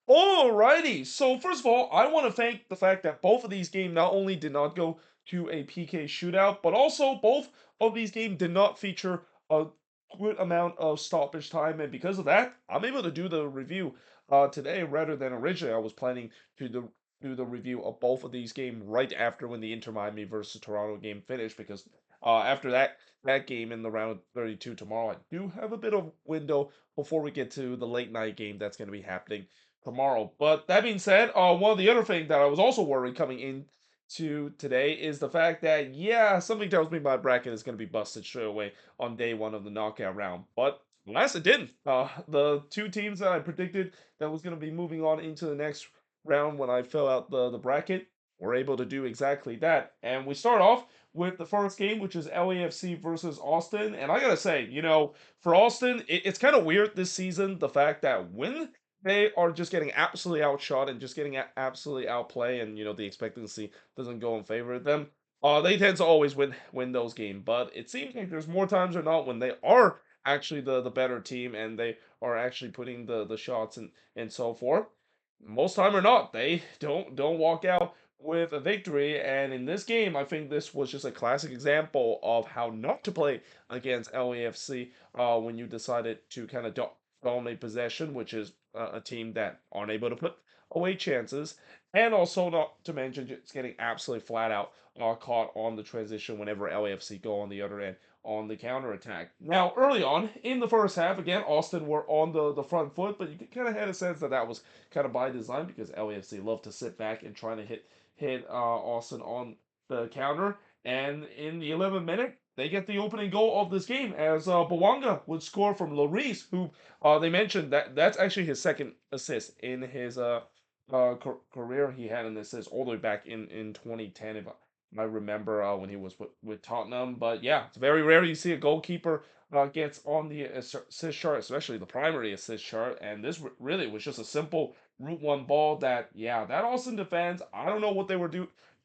Alrighty, so first of all, I want to thank the fact that both of these games not only did not go to a PK shootout, but also both of these games did not feature a good amount of stoppage time, and because of that, I'm able to do the review today rather than originally I was planning to do the review of both of these games right after when the Inter Miami versus Toronto game finished, because after that game in the round of 32 tomorrow, I do have a bit of window before we get to the late night game that's going to be happening tomorrow. But that being said, one of the other things that I was also worried coming into today is the fact that, yeah, something tells me my bracket is going to be busted straight away on day one of the knockout round. But alas, it didn't. The two teams that I predicted that was going to be moving on into the next round when I fill out the bracket were able to do exactly that. And we start off with the first game, which is LAFC versus Austin. And I gotta say, for Austin, it's kind of weird this season, the fact that when they are just getting absolutely outshot and just getting absolutely outplay, and the expectancy doesn't go in favor of them. They tend to always win those games, but it seems like there's more times or not when they are actually the better team and they are actually putting the shots and so forth. Most time or not, they don't walk out with a victory. And in this game, I think this was just a classic example of how not to play against LAFC when you decided to kind of dominate possession, which is a team that aren't able to put away chances, and also not to mention just getting absolutely flat out caught on the transition whenever LAFC go on the other end on the counter attack. Now, early on in the first half, again, Austin were on the front foot, but you kind of had a sense that that was kind of by design because LAFC love to sit back and try to hit Austin on the counter. And in the 11th minute, they get the opening goal of this game as Bawanga would score from Lloris, who they mentioned that that's actually his second assist in his career. He had an assist all the way back in 2010, if I remember when he was with Tottenham. But yeah, it's very rare you see a goalkeeper gets on the assist chart, especially the primary assist chart. And this really was just a simple route one ball that, yeah, that Austin defense. I don't know what they were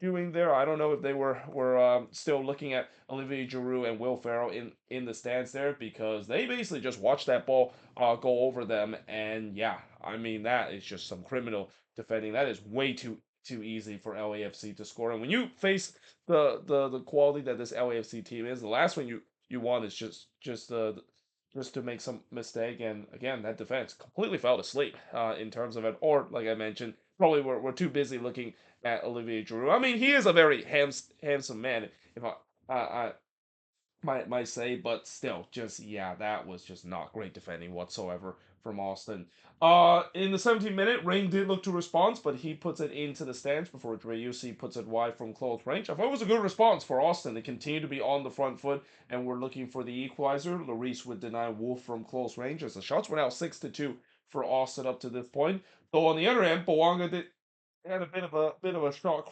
doing there. I don't know if they were still looking at Olivier Giroud and Will Ferrell in the stands there, because they basically just watched that ball go over them. And yeah, I mean that is just some criminal defending. That is way too easy for LAFC to score. And when you face the quality that this LAFC team is, the last one you want is just to make some mistake. And again, that defense completely fell asleep in terms of it. Or like I mentioned, probably we're too busy looking at Olivier Giroud. I mean, he is a very handsome man. If I might say, but still, just yeah, that was just not great defending whatsoever from Austin. In the 17th minute, Rain did look to respond, but he puts it into the stands before Dreyusi puts it wide from close range. I thought it was a good response for Austin. They continue to be on the front foot, and we're looking for the equalizer. Lloris would deny Wolf from close range as the shots were now 6-2 for Austin up to this point. Though on the other end, Bawanga did had a bit of a shot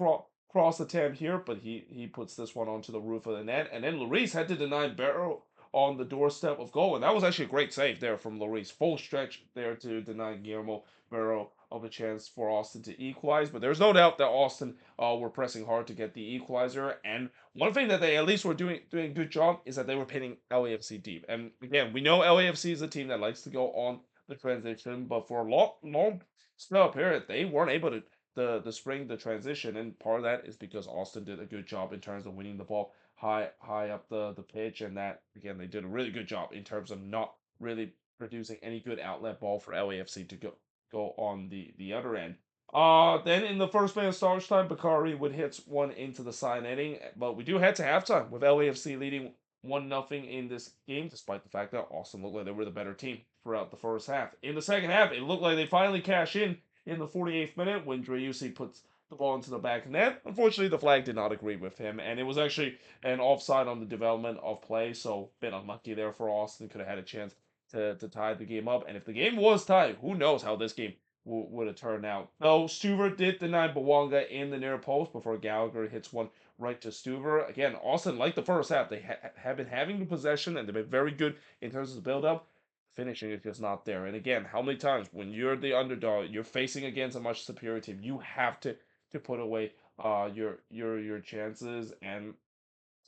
cross attempt here, but he puts this one onto the roof of the net, and then Lloris had to deny Barrow on the doorstep of goal, and that was actually a great save there from Lloris. Full stretch there to deny Guillermo Barrow of a chance for Austin to equalize, but there's no doubt that Austin were pressing hard to get the equalizer. And one thing that they at least were doing a good job is that they were pinning LAFC deep. And again, we know LAFC is a team that likes to go on the transition, but for a long spell period, they weren't able to the spring the transition, and part of that is because Austin did a good job in terms of winning the ball high up the pitch, and that again they did a really good job in terms of not really producing any good outlet ball for LAFC to go on the other end. Then in the first minute of stoppage time, Bakari would hit one into the side netting, but we do head to halftime with LAFC leading 1-0 in this game, despite the fact that Austin looked like they were the better team throughout the first half. In the second half, it looked like they finally cash in the 48th minute when Dreyusi puts the ball into the back net. Unfortunately, the flag did not agree with him, and it was actually an offside on the development of play, so a bit unlucky there for Austin. Could have had a chance to tie the game up, and if the game was tied, who knows how this game would have turned out. Though Stuver did deny Bawanga in the near post before Gallagher hits one right to Stuver. Again, Austin, like the first half, they have been having the possession and they've been very good in terms of the build-up. Finishing is just not there. And again, how many times when you're the underdog, you're facing against a much superior team, you have to put away your chances. And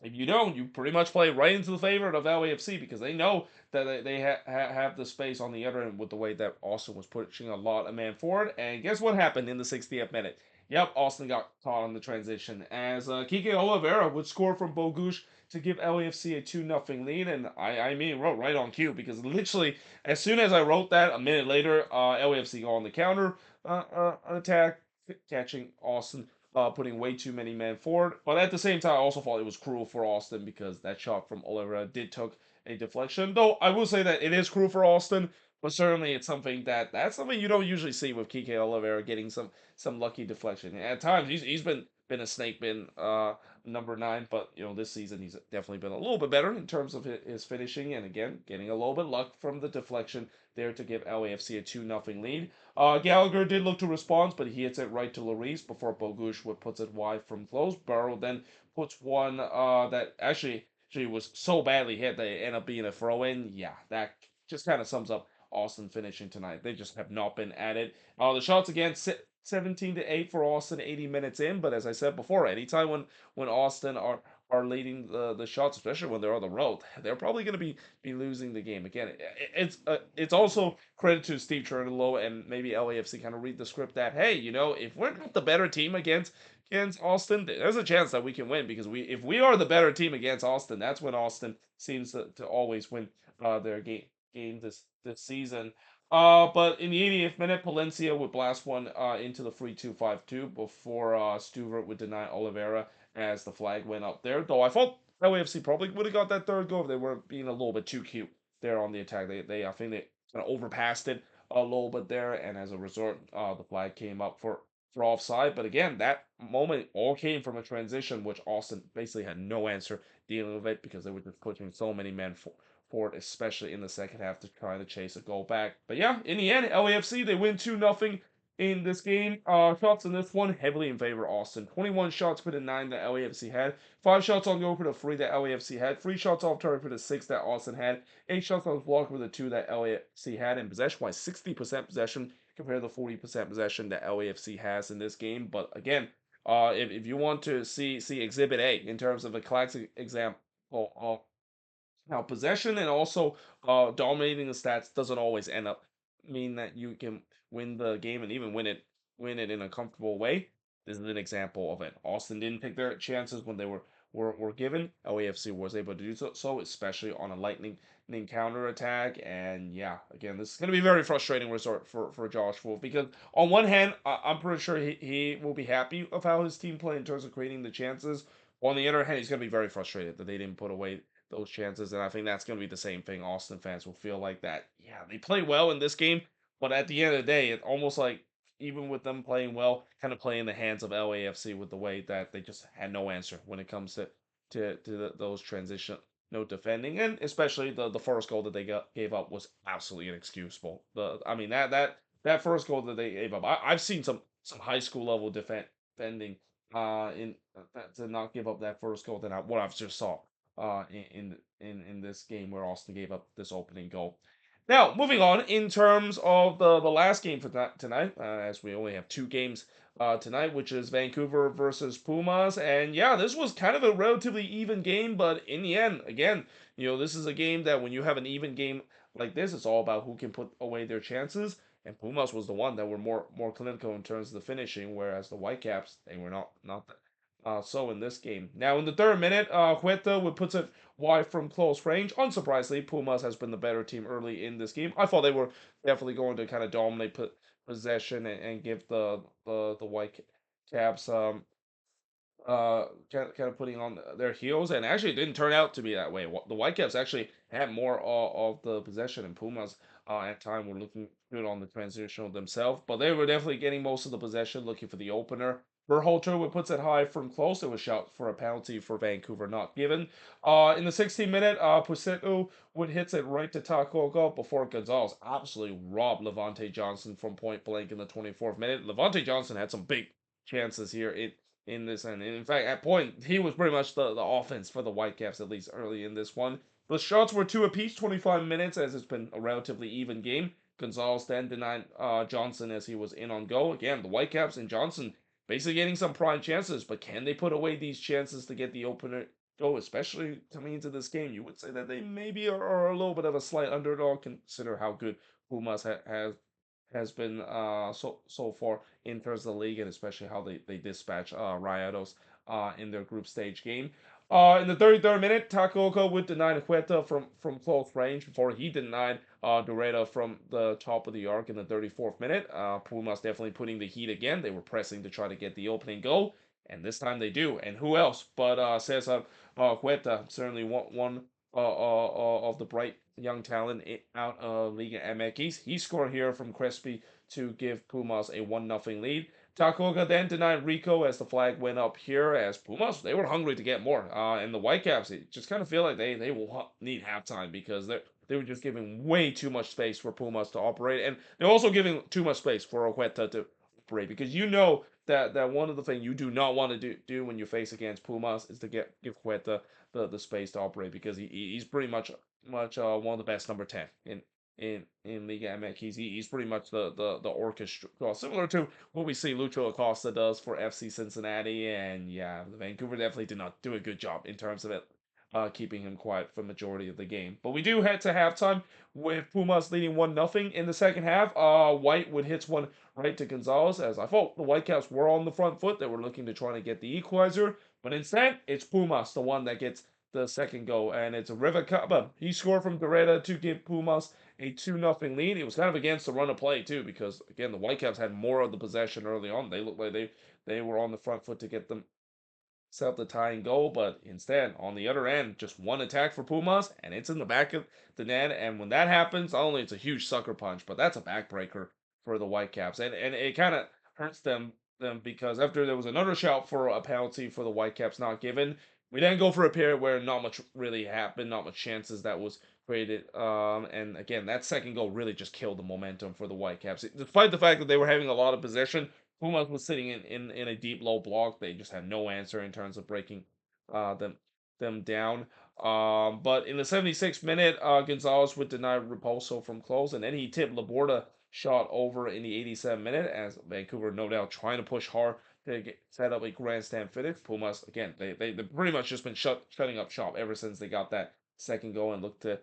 If you don't, you pretty much play right into the favorite of LAFC because they know that they have the space on the other end with the way that Austin was pushing a lot of man forward. And guess what happened in the 60th minute? Yep, Austin got caught on the transition as Kike Oliveira would score from Bogusz to give LAFC a 2-0 lead. And I mean, wrote right on cue because literally as soon as I wrote that, a minute later, LAFC go on the counter attack, catching Austin putting way too many men forward. But at the same time, I also thought it was cruel for Austin because that shot from Oliveira did took a deflection. Though I will say that it is cruel for Austin, but certainly it's something that's something you don't usually see with Kike Oliveira getting some lucky deflection. At times he's been a snake bin number 9, but this season he's definitely been a little bit better in terms of his finishing, and again getting a little bit luck from the deflection there to give LAFC a 2-0 lead. Gallagher did look to respond, but he hits it right to Lloris before Bogusz would puts it wide from close. Burrow then puts one that actually was so badly hit that it ended up being a throw in. Yeah, that just kind of sums up Austin finishing tonight. They just have not been at it. The shots again, 17-8 for Austin, 80 minutes in. But as I said before, anytime when Austin are leading the shots, especially when they're on the road, they're probably going to be losing the game. Again, it's also credit to Steve Cherundolo and maybe LAFC kind of read the script that, hey, if we're not the better team against Austin, there's a chance that we can win because if we are the better team against Austin, that's when Austin seems to always win their game this season. But in the 80th minute, Palencia would blast one into the 3-2-5-2 before Stewart would deny Oliveira as the flag went up there. Though I thought LAFC probably would have got that third goal if they weren't being a little bit too cute there on the attack. I think they kind of overpassed it a little bit there, and as a result, the flag came up for offside. But again, that moment all came from a transition, which Austin basically had no answer dealing with it because they were just pushing so many men forward, especially in the second half to try to chase a goal back. But yeah, in the end, LAFC they win 2-0 in this game. Shots in this one heavily in favor of Austin. 21 shots for the 9 that LAFC had. 5 shots on goal for the 3 that LAFC had. 3 shots off target for the 6 that Austin had. 8 shots on block for the 2 that LAFC had. And possession-wise, 60% possession compared to the 40% possession that LAFC has in this game. But again, if you want to see Exhibit A in terms of a classic example of now, possession and also dominating the stats doesn't always end up mean that you can win the game and even win it in a comfortable way. This is an example of it. Austin didn't take their chances when they were given. LAFC was able to do so, especially on a lightning counter attack. And yeah, again, this is going to be very frustrating resort for Josh Wolf because on one hand, I'm pretty sure he will be happy of how his team played in terms of creating the chances. On the other hand, he's going to be very frustrated that they didn't put away those chances. And I think that's going to be the same thing. Austin fans will feel like that. Yeah, they play well in this game, but at the end of the day, it's almost like even with them playing well, kind of playing in the hands of LAFC with the way that they just had no answer when it comes to those transition no defending, and especially the first goal that they gave up was absolutely inexcusable. I mean that first goal that they gave up, I've seen some high school level defending in to not give up that first goal than what I've just saw in this game where Austin gave up this opening goal. Now, moving on in terms of the last game for tonight, as we only have 2 games tonight, which is Vancouver versus Pumas, and yeah, this was kind of a relatively even game, but in the end, again, this is a game that when you have an even game like this, it's all about who can put away their chances. And Pumas was the one that were more clinical in terms of the finishing, whereas the Whitecaps they were not so in this game. Now in the third minute, Huerta would put it wide from close range. Unsurprisingly, Pumas has been the better team early in this game. I thought they were definitely going to kind of dominate possession and give the White Caps kind of putting on their heels, and actually it didn't turn out to be that way. The Whitecaps actually had more of the possession, and Pumas at time were looking good on the transitional themselves, but they were definitely getting most of the possession, looking for the opener. Berhalter would puts it high from close. It was shot for a penalty for Vancouver, not given. In the 16th minute, Pusetu would hits it right to Tacoga before Gonzalez absolutely robbed Levante Johnson from point blank in the 24th minute. Levante Johnson had some big chances here in this end. And in fact, at point, he was pretty much the offense for the Whitecaps, at least early in this one. The shots were 2 apiece, 25 minutes, as it's been a relatively even game. Gonzalez then denied Johnson as he was in on go. Again, the Whitecaps and Johnson basically getting some prime chances, but can they put away these chances to get the go, especially coming into this game, you would say that they maybe are a little bit of a slight underdog. Consider how good Pumas has been so far in terms of the league, and especially how they dispatch Rayados in their group stage game. In the 33rd minute, Takaoka would deny Huerta from close range before he denied Doreta from the top of the arc in the 34th minute. Pumas definitely putting the heat again. They were pressing to try to get the opening goal, and this time they do. And who else but Cesar Huerta, certainly one of the bright young talent out of Liga MX. He scored here from Crespi to give Pumas a 1-0 lead. Takoga then denied Rico as the flag went up here, as Pumas, they were hungry to get more. And the Whitecaps, it just kind of feel like they will need halftime because they were just giving way too much space for Pumas to operate. And they're also giving too much space for Huerta to operate, because you know that one of the things you do not want to do when you face against Pumas is to give Huerta the space to operate, because he's pretty much one of the best number 10 in Liga MX. He's pretty much the orchestra, well, similar to what we see Lucho Acosta does for FC Cincinnati. And yeah, Vancouver definitely did not do a good job in terms of it, keeping him quiet for the majority of the game. But we do head to halftime with Pumas leading 1-0 in the second half. White would hit one right to Gonzalez, as I thought the Whitecaps were on the front foot. They were looking to try to get the equalizer, but instead it's Pumas, the one that gets the second goal, and it's a River Caba. He scored from Doreta to give Pumas a 2-0 lead. It was kind of against the run of play too, because again the Whitecaps had more of the possession early on. They looked like they were on the front foot to get them set up the tying goal, but instead, on the other end, just one attack for Pumas, and it's in the back of the net. And when that happens, not only it's a huge sucker punch, but that's a backbreaker for the Whitecaps, and it kind of hurts them because after there was another shout for a penalty for the Whitecaps not given, we then go for a period where not much really happened, not much chances that was created. And again, that second goal really just killed the momentum for the Whitecaps, despite the fact that they were having a lot of possession. Pumas was sitting in a deep low block. They just had no answer in terms of breaking them down. But in the 76th minute, Gonzalez would deny Repulso from close, and then he tipped Laborda shot over in the 87th minute, as Vancouver no doubt trying to push hard to set up a grandstand finish. Pumas again, they've pretty much just been shutting up shop ever since they got that second goal and looked to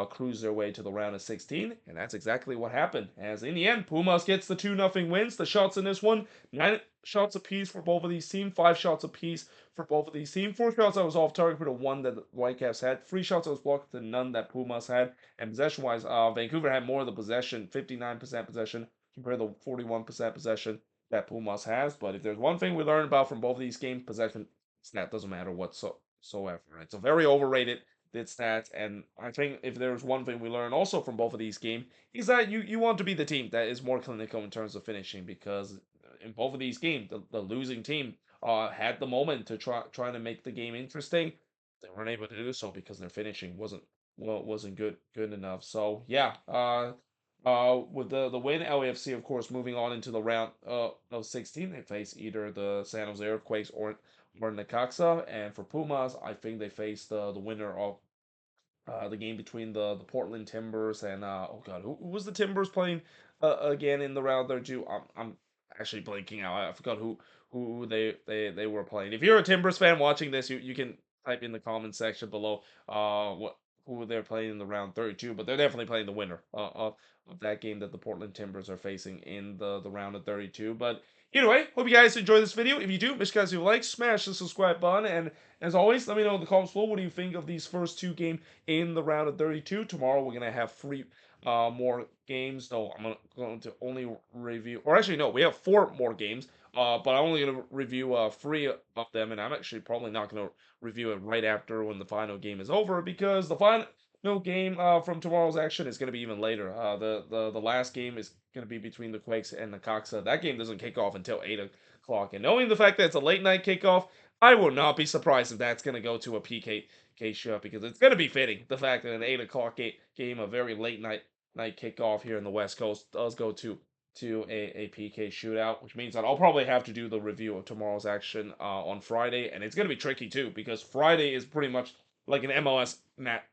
cruise their way to the round of 16, and that's exactly what happened. As in the end, Pumas gets the 2-0 wins. The shots in this one, 9 shots apiece for both of these teams, 5 shots apiece for both of these teams. 4 shots that was off target for the one that the Whitecaps had, 3 shots that was blocked to none that Pumas had. And possession-wise, Vancouver had more of the possession, 59% possession compared to 41% possession that Pumas has. But if there's one thing we learned about from both of these games, possession stat doesn't matter whatsoever. It's a very overrated did stats. And I think if there's one thing we learn also from both of these games, is that you want to be the team that is more clinical in terms of finishing, because in both of these games, the losing team had the moment to trying to make the game interesting. They weren't able to do so because their finishing wasn't good enough. So yeah, with the win, LAFC of course moving on into the round of 16. They face either the San Jose Earthquakes or Necaxa, and for Pumas, I think they face the winner of the game between the Portland Timbers and oh god, who was the Timbers playing again in the round there too? I'm actually blanking out. I forgot who they were playing. If you're a Timbers fan watching this, you can type in the comment section below what who they're playing in the round 32, but they're definitely playing the winner of that game that the Portland Timbers are facing in the round of 32. But either way, hope you guys enjoy this video. If you do, make sure you guys like, smash the subscribe button, and as always, let me know in the comments below what do you think of these first two games in the round of 32. Tomorrow we're gonna have three more games. No, I'm going to only review, or actually no, we have 4 more games. But I'm only gonna review 3 of them, and I'm actually probably not gonna review it right after when the final game is over, because the final game from tomorrow's action is gonna be even later. The last game is gonna be between the Quakes and the Coxa. That game doesn't kick off until 8 o'clock, and knowing the fact that it's a late night kickoff, I will not be surprised if that's going to go to a PK shot, because it's going to be fitting the fact that an 8 o'clock game, a very late night kickoff here in the West Coast, does go to a PK shootout, which means that I'll probably have to do the review of tomorrow's action on Friday, and it's going to be tricky too, because Friday is pretty much like an MLS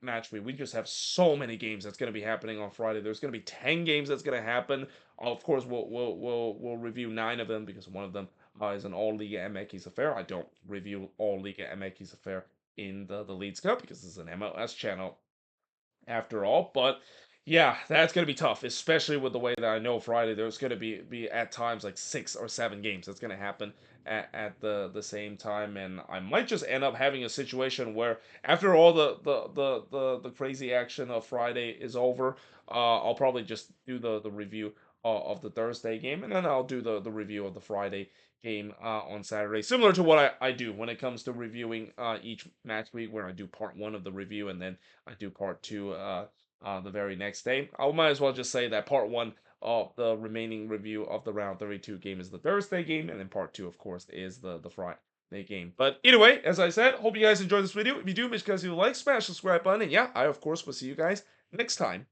match week. We just have so many games that's going to be happening on Friday. There's going to be 10 games that's going to happen. Of course, we'll review 9 of them, because one of them is an all Liga MX affair. I don't review all Liga MX affair in the Leagues Cup because this is an MLS channel after all. But yeah, that's gonna be tough, especially with the way that I know Friday there's gonna be at times like 6 or 7 games that's gonna happen at the same time, and I might just end up having a situation where after all the crazy action of Friday is over, I'll probably just do the review of the Thursday game, and then I'll do the review of the Friday game on Saturday, similar to what I do when it comes to reviewing each match week, where I do part one of the review and then I do part two the very next day. I might as well just say that part one of the remaining review of the round 32 game is the Thursday game, and then part two, of course, is the Friday game. But either way, as I said, hope you guys enjoyed this video. If you do, make sure you guys like, smash the subscribe button, and yeah, I of course will see you guys next time.